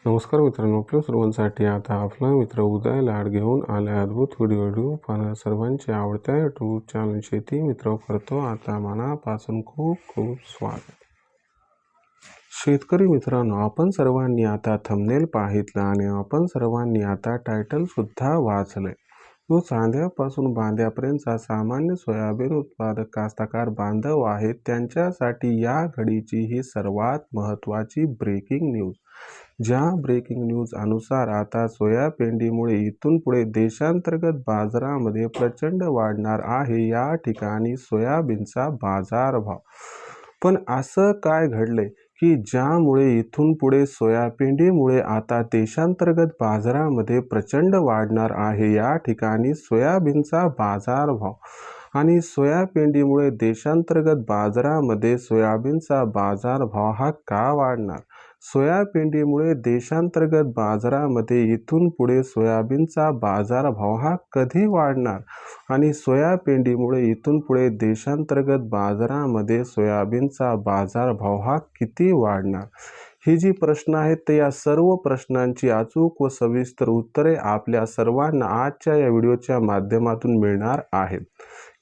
नमस्कार मित्रांनो, आपल्या सर्वांसाठी आता आपला मित्र उदय लाड घेऊन आला अद्भुत व्हिडिओ पाहणाऱ्या सर्वांच्या आवडत्या यूट्यूब चॅनल शेती मित्र करतो आता मनापासून खूप खूप स्वागत. शेतकरी मित्रांनो, आपण सर्वांनी आता थंबनेल पाहितलं आणि आपण सर्वांनी आता टायटल सुद्धा वाचलंय. जो चांद्यापासून बांध्यापर्यंतचा सामान्य सोयाबीन उत्पादक कास्तकार बांधव आहेत त्यांच्यासाठी या घडीची ही सर्वात महत्त्वाची ब्रेकिंग न्यूज. ज्या ब्रेकिंग न्यूज अनुसार आता सोया पेंडीमुळे इथून पुढे देशांतर्गत बाजारामध्ये प्रचंड वाढणार आहे या ठिकाणी सोयाबीनचा बाजारभाव. पण असं काय घडलंय की ज्यामुळे इथून पुढे सोयापेंडीमुळे आता देशांतर्गत बाजारामध्ये प्रचंड वाढणार आहे या ठिकाणी सोयाबीनचा बाजारभाव. आणि सोयापेंडीमुळे देशांतर्गत बाजारामध्ये सोयाबीनचा बाजारभाव हा का वाढणार? सोयापेंडीमुळे देशांतर्गत बाजारामध्ये इथून पुढे सोयाबीनचा बाजारभाव हा कधी वाढणार? आणि सोयापेंडीमुळे इथून पुढे देशांतर्गत बाजारामध्ये सोयाबीनचा बाजारभाव हा किती वाढणार? ही जी प्रश्न आहेत ते या सर्व प्रश्नांची अचूक व सविस्तर उत्तरे आपल्या सर्वांना आजच्या या व्हिडिओच्या माध्यमातून मिळणार आहेत.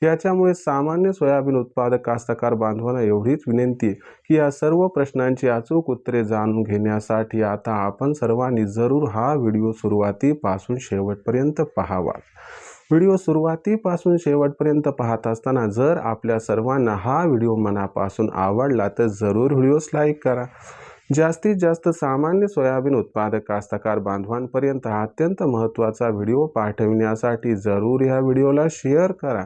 याच्यामुळे सामान्य सोयाबीन उत्पादक कास्तकार बांधवांना एवढीच विनंती आहे की या सर्व प्रश्नांची अचूक उत्तरे जाणून घेण्यासाठी आता आपण सर्वांनी जरूर हा व्हिडिओ सुरुवातीपासून शेवटपर्यंत पाहावा. व्हिडिओ सुरुवातीपासून शेवटपर्यंत पाहत असताना जर आपल्या सर्वांना हा व्हिडिओ मनापासून आवडला तर जरूर व्हिडिओस लाईक करा. जास्तीत जास्त सामान्य सोयाबीन उत्पादक कास्तकार बांधवांपर्यंत हा अत्यंत महत्त्वाचा व्हिडिओ पाठविण्यासाठी जरूर या व्हिडिओला शेअर करा.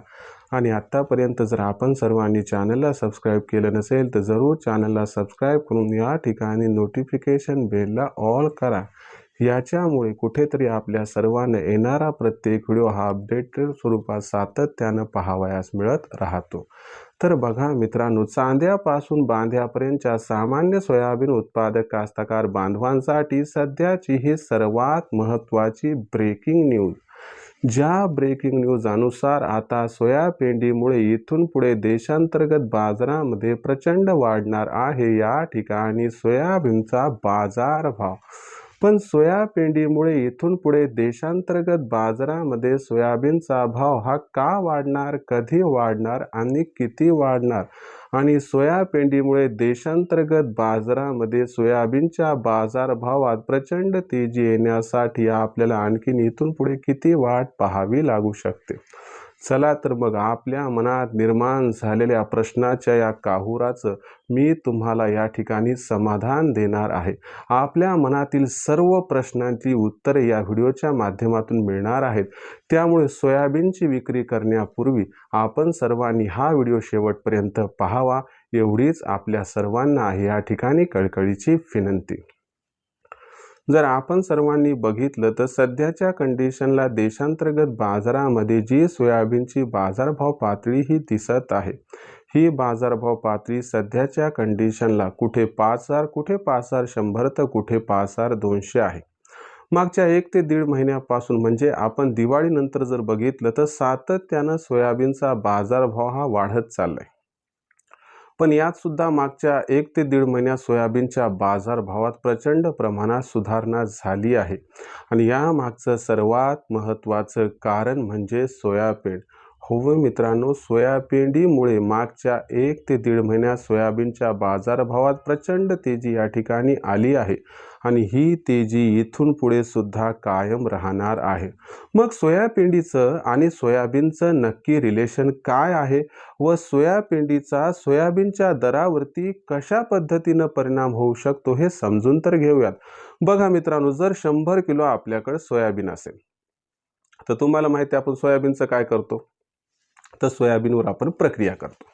आणि आत्तापर्यंत जर आपण सर्वांनी चॅनलला सबस्क्राईब केलं नसेल तर जरूर चॅनलला सबस्क्राईब करून या ठिकाणी नोटिफिकेशन बेलला ऑल करा. याच्यामुळे कुठेतरी आपल्या सर्वांना येणारा प्रत्येक व्हिडिओ हा अपडेटेड स्वरूपात सातत्यानं पाहावयास मिळत राहतो. तर बघा मित्रांनो, चांद्यापासून बांध्यापर्यंतच्या सामान्य सोयाबीन उत्पादक कास्तकार बांधवांसाठी सध्याची ही सर्वात महत्त्वाची ब्रेकिंग न्यूज. ज्या ब्रेकिंग न्यूज अनुसार आता सोयापेंडीमुळे इथून पुढे देशांतर्गत बाजारामध्ये प्रचंड वाढणार आहे या ठिकाणी सोयाबीनचा बाजारभाव. पण सोयापेंडीमुळे इथून पुढे देशांतर्गत बाजारामध्ये सोयाबीनचा भाव हा का वाढणार, कधी वाढणार आणि किती वाढणार? आणि सोयापेंडीमुळे देशांतर्गत बाजारामध्ये सोयाबीनच्या बाजारभावात प्रचंड तेजी येण्यासाठी आपल्याला आणखीन इथून पुढे किती वाट पाहावी लागू शकते? चला तर मग आपल्या मनात निर्माण झालेल्या प्रश्नाच्या या काहुराचं मी तुम्हाला या ठिकाणी समाधान देणार आहे. आपल्या मनातील सर्व प्रश्नांची उत्तरे या व्हिडिओच्या माध्यमातून मिळणार आहेत. त्यामुळे सोयाबीनची विक्री करण्यापूर्वी आपण सर्वांनी हा व्हिडिओ शेवटपर्यंत पाहावा एवढीच आपल्या सर्वांना आहे या ठिकाणी कळकळीची विनंती. जर आपण सर्वांनी बघितलं तर सध्याच्या कंडिशनला देशांतर्गत बाजारामध्ये जी सोयाबीनची बाजारभाव पातळी ही दिसत आहे, ही बाजारभाव पातळी सध्याच्या कंडिशनला कुठे 5,000, कुठे 5,100 तर कुठे 5,200 आहे. मागच्या 1 ते 1.5 महिन्यापासून म्हणजे आपण दिवाळीनंतर जर बघितलं तर सातत्यानं सोयाबीनचा बाजारभाव हा वाढत चाललाय. पण यात सुद्धा मागच्या 1 ते 1.5 महिन्यात सोयाबीनच्या बाजारभावात प्रचंड प्रमाणात सुधारणा झाली आहे. आणि या मागचं सर्वात महत्त्वाचं कारण म्हणजे सोयाबीन. हो मित्रांनो, सोयापेंडीमुळे मागच्या 1 ते 1.5 महिन्यात सोयाबीनच्या बाजारभावात प्रचंड तेजी या ठिकाणी आली आहे. आणि ही तेजी इथून पुढे सुद्धा कायम राहणार आहे. मग सोयापेंडीचं आणि सोयाबीनचं नक्की रिलेशन काय आहे व सोयापेंडीचा सोयाबीनच्या दरावरती कशा पद्धतीनं परिणाम होऊ शकतो हे समजून तर घेऊयात. बघा मित्रांनो, जर 100 किलो आपल्याकडे सोयाबीन असेल तर तुम्हाला माहिती आहे आपण सोयाबीनचं काय करतो, तर सोयाबीनवर आपण प्रक्रिया करतो.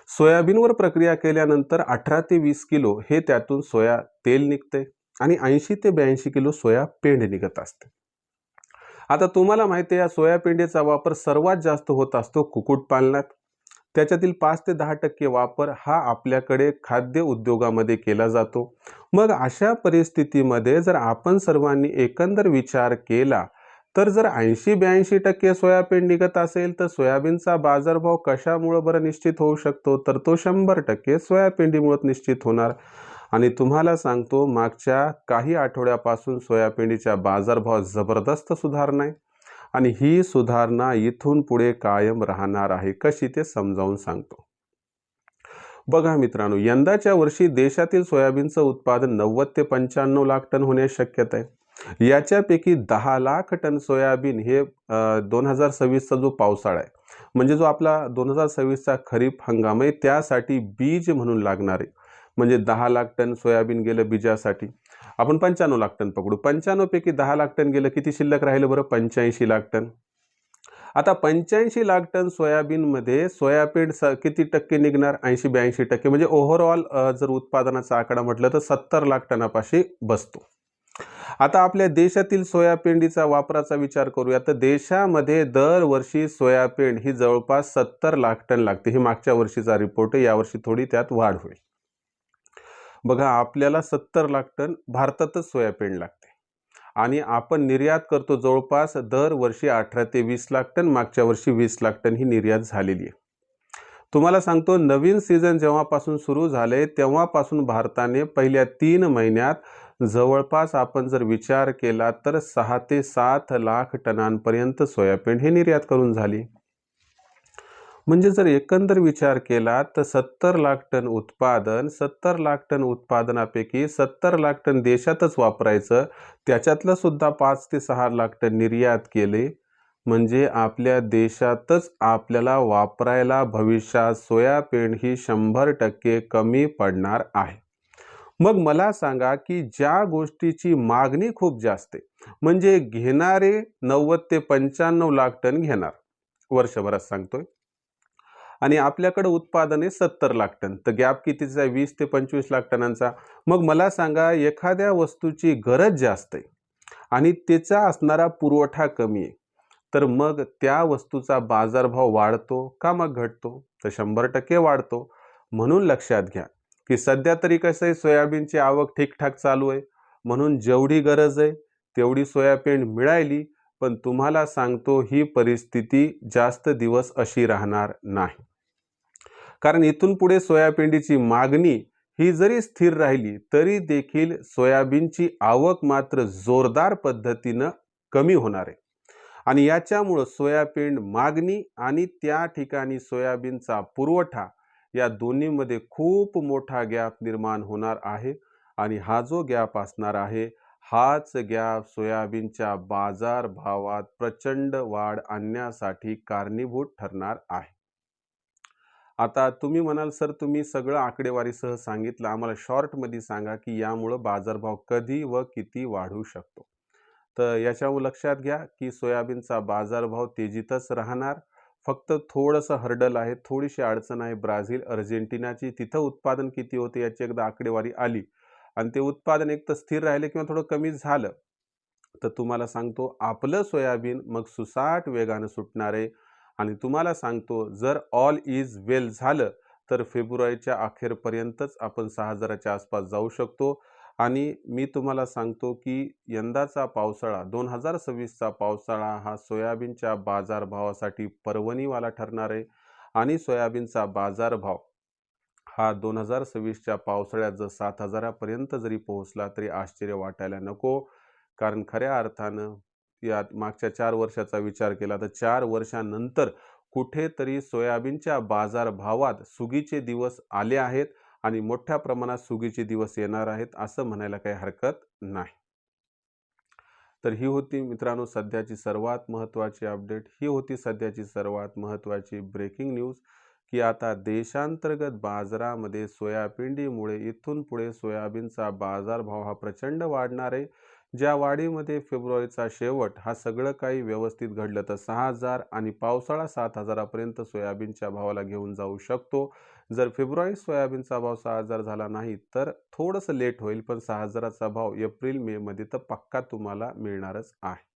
सोयाबीनवर प्रक्रिया केल्यानंतर 18 ते 20 किलो हे त्यातून सोया तेल निघते आणि 80 ते 82 किलो सोया पेंड निघत असते. आता तुम्हाला माहिती आहे या सोयापेंडीचा वापर सर्वात जास्त होत असतो कुक्कुटपालनात. त्याच्यातील 5 ते 10% वापर हा आपल्याकडे खाद्य उद्योगामध्ये केला जातो. मग अशा परिस्थितीमध्ये जर आपण सर्वांनी एकंदर विचार केला तर जर 80-82% सोयाबीन निघत असेल तर सोयाबीनचा बाजारभाव कशामुळे बरं निश्चित होऊ शकतो, तर तो 100% सोयापेंडीमुळे निश्चित होणार. आणि तुम्हाला सांगतो मागच्या काही आठवड्यापासून सोयाबीनच्या बाजारभावात जबरदस्त सुधारणा आहे आणि ही सुधारणा इथून पुढे कायम राहणार आहे. कशी ते समजावून सांगतो. बघा मित्रांनो, यंदाच्या वर्षी देशातील सोयाबीनचं उत्पादन 90 ते 95 लाख टन होण्याची शक्यता आहे. याच्यापैकी 10 लाख टन सोयाबीन हे 2026चा जो पावसाळा आहे, म्हणजे जो आपला 2026चा खरीप हंगाम आहे, त्यासाठी बीज म्हणून लागणारे म्हणजे 10 लाख टन सोयाबीन गेलं बीजासाठी. आपण 95 लाख टन पकडू. 95 पैकी 10 लाख टन गेलं, किती शिल्लक राहिलं बरं? 85 लाख टन. आता 85 लाख टन सोयाबीनमध्ये सोयाबीन किती टक्के निघणार? 80-82%. म्हणजे ओव्हरऑल जर उत्पादनाचा आकडा म्हटलं तर 70 लाख टनापाशी बसतो. आता आपल्या देशातील सोयाबीनचा वापराचा विचार करूया तर देशामध्ये दरवर्षी सोयाबीन ही जवळपास 70 लाख टन लागते. ही मागच्या वर्षीचा रिपोर्ट आहे. यावर्षी थोडी त्यात वाढ होईल. बघा, आपल्याला 70 लाख टन भारतातच सोयाबीन लागते आणि आपण निर्यात करतो जवळपास दरवर्षी 18 ते 20 लाख टन. मागच्या वर्षी 20 लाख टन ही निर्यात झालेली आहे. तुम्हाला सांगतो, नवीन सीझन जेव्हापासून सुरू झाले तेव्हापासून भारताने पहिल्या 3 महिन्यात जवळपास आपण जर विचार केला तर 6 ते 7 लाख टनांपर्यंत सोयाबीन हे निर्यात करून झाली. म्हणजे जर एकंदर विचार केला तर 70 लाख टन उत्पादन, 70 लाख टन उत्पादनापैकी 70 लाख टन देशातच वापरायचं, त्याच्यातलं सुद्धा 5 ते 6 लाख टन निर्यात केले. म्हणजे आपल्या देशातच आपल्याला वापरायला भविष्यात सोयाबीन ही 100% कमी पडणार आहे. मग मला सांगा की ज्या गोष्टीची मागणी खूप जास्त आहे, म्हणजे घेणारे 90 ते 95 लाख टन घेणार वर्षभरात सांगतोय, आणि आपल्याकडे उत्पादन आहे 70 लाख टन, तर गॅप कितीचा आहे? 20 ते 25 लाख टनांचा. मग मला सांगा, एखाद्या वस्तूची गरज जास्त आहे आणि त्याचा असणारा पुरवठा कमी आहे, तर मग त्या वस्तूचा बाजारभाव वाढतो का मग घटतो? तर 100% वाढतो. म्हणून लक्षात घ्या की सध्या तरी कसं आहे, सोयाबीनची आवक ठीकठाक चालू आहे, म्हणून जेवढी गरज आहे तेवढी सोयाबीन मिळाली. पण तुम्हाला सांगतो, ही परिस्थिती जास्त दिवस अशी राहणार नाही. कारण इथून पुढे सोयाबीनची मागणी ही जरी स्थिर राहिली तरी देखील सोयाबीनची आवक मात्र जोरदार पद्धतीनं कमी होणार आहे. आणि याच्यामुळं सोयाबीन मागणी आणि त्या ठिकाणी सोयाबीनचा पुरवठा या दोन्हीमध्ये खूप मोठा गॅप निर्माण होणार आहे. आणि हा जो गॅप असणार आहे, हाच गॅप सोयाबीनच्या बाजारभावात प्रचंड वाढ आणण्यासाठी कारणीभूत ठरणार आहे. आता तुम्ही म्हणाल, सर तुम्ही सगळं आकडेवारीसह सांगितलं, आम्हाला शॉर्टमध्ये सांगा की यामुळं बाजारभाव कधी व किती वाढू शकतो. तर याच्यावर लक्षात घ्या की सोयाबीनचा बाजारभाव तेजीतच राहणार. फक्त थोडंसं हर्डल आहे, थोडीशी अडचण आहे ब्राझील अर्जेंटिनाची. तिथं उत्पादन किती होते याची एकदा आकडेवारी आली आणि ते उत्पादन एक तर स्थिर राहिले किंवा थोडं कमी झालं तर तुम्हाला सांगतो आपलं सोयाबीन मग सुसाट वेगानं सुटणार आहे. आणि तुम्हाला सांगतो, जर ऑल इज वेल झालं तर फेब्रुवारीच्या अखेरपर्यंतच आपण 6,000च्या आसपास जाऊ शकतो. आणि मी तुम्हाला सांगतो की यंदाचा पावसाळा 2026चा पावसाळा हा सोयाबीनच्या बाजारभावासाठी पर्वणीवाला ठरणार आहे. आणि सोयाबीनचा बाजारभाव हा 2026च्या पावसाळ्यात जर 7,000पर्यंत जरी पोहोचला तरी आश्चर्य वाटायला नको. कारण खऱ्या अर्थानं या मागच्या 4 वर्षाचा विचार केला तर 4 वर्षानंतर कुठेतरी सोयाबीनच्या बाजारभावात सुगीचे दिवस आले आहेत आणि मोठ्या प्रमाणात सुगीचे दिवस येणार आहेत, असं म्हणायला काही हरकत नाही. तर ही होती मित्रांनो सध्याची सर्वात महत्त्वाची अपडेट. ही होती सध्याची सर्वात महत्त्वाची ब्रेकिंग न्यूज की आता देशांतर्गत बाजारामध्ये सोयाबीनमुळे इथून पुढे सोयाबीनचा बाजारभाव हा प्रचंड वाढणार आहे. ज्या वाढीमध्ये फेब्रुवारीचा शेवट हा सगळं काही व्यवस्थित घडलं तर 6,000 आणि पावसाळा 7,000पर्यंत सोयाबीनच्या भावाला घेऊन जाऊ शकतो. जर फेब्रुवारी सोयाबीनचा भाव 6,000 झाला नाही तर थोडंसं लेट होईल, पण 6,000चा भाव एप्रिल मे मध्ये तर पक्का तुम्हाला मिळणारच आहे.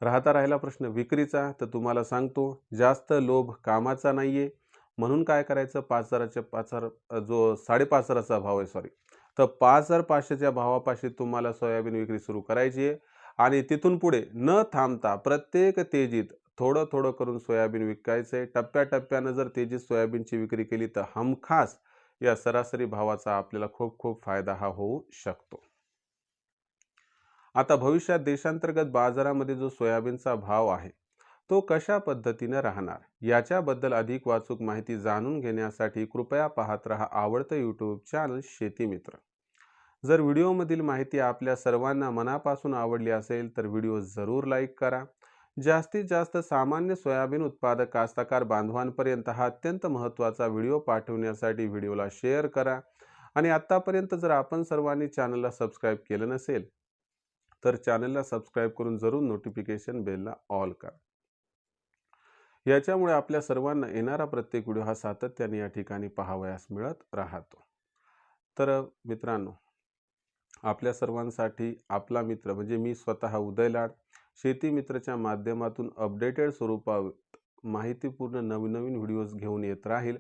राहिला प्रश्न विक्रीचा, तर तुम्हाला सांगतो जास्त लोभ कामाचा नाहीये. म्हणून काय करायचं, 5,000च्या 5,000 जो 5,500चा भाव आहे तर 5,500च्या भावापाशी तुम्हाला सोयाबीन विक्री सुरू करायची आहे. आणि तिथून पुढे न थांबता प्रत्येक तेजीत थोडं थोडं करून सोयाबीन विकायचं आहे. टप्प्याटप्प्यानं जर तेजीत सोयाबीनची विक्री केली तर हमखास या सरासरी भावाचा आपल्याला खूप खूप फायदा होऊ शकतो. आता भविष्यात देशांतर्गत बाजारामध्ये जो सोयाबीनचा भाव आहे तो कशा पद्धतीने राहणार याच्याबद्दल अधिक वाचूक माहिती जाणून घेण्यासाठी कृपया पाहत रहा आवडतं यूट्यूब चॅनल शेती मित्र. जर व्हिडिओमधील माहिती आपल्या सर्वांना मनापासून आवडली असेल तर व्हिडिओ जरूर लाईक करा. जास्तीत जास्त सामान्य सोयाबीन उत्पादक कास्तकार बांधवांपर्यंत हा अत्यंत महत्त्वाचा व्हिडिओ पाठवण्यासाठी व्हिडिओला शेअर करा. आणि आत्तापर्यंत जर आपण सर्वांनी चॅनलला सबस्क्राईब केलं नसेल तर चॅनलला सबस्क्राईब करून जरूर नोटिफिकेशन बेलला ऑल करा. याच्यामुळे आपल्या सर्वांना येणारा प्रत्येक व्हिडिओ हा सातत्याने या ठिकाणी पाहावयास मिळत राहतो. तर मित्रांनो, आपल्या सर्वांसाठी आपला मित्र म्हणजे मी स्वतः उदय लाड शेती मित्रच्या माध्यमातून अपडेटेड स्वरूपात माहितीपूर्ण नवीन व्हिडिओज घेऊन येत राहील.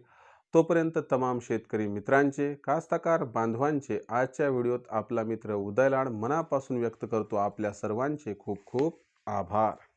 तोपर्यंत तमाम शेतकरी मित्रांचे कास्तकार बांधवांचे आजच्या व्हिडिओत आपला मित्र उदय लाड मनापासून व्यक्त करतो आपल्या सर्वांचे खूप खूप आभार.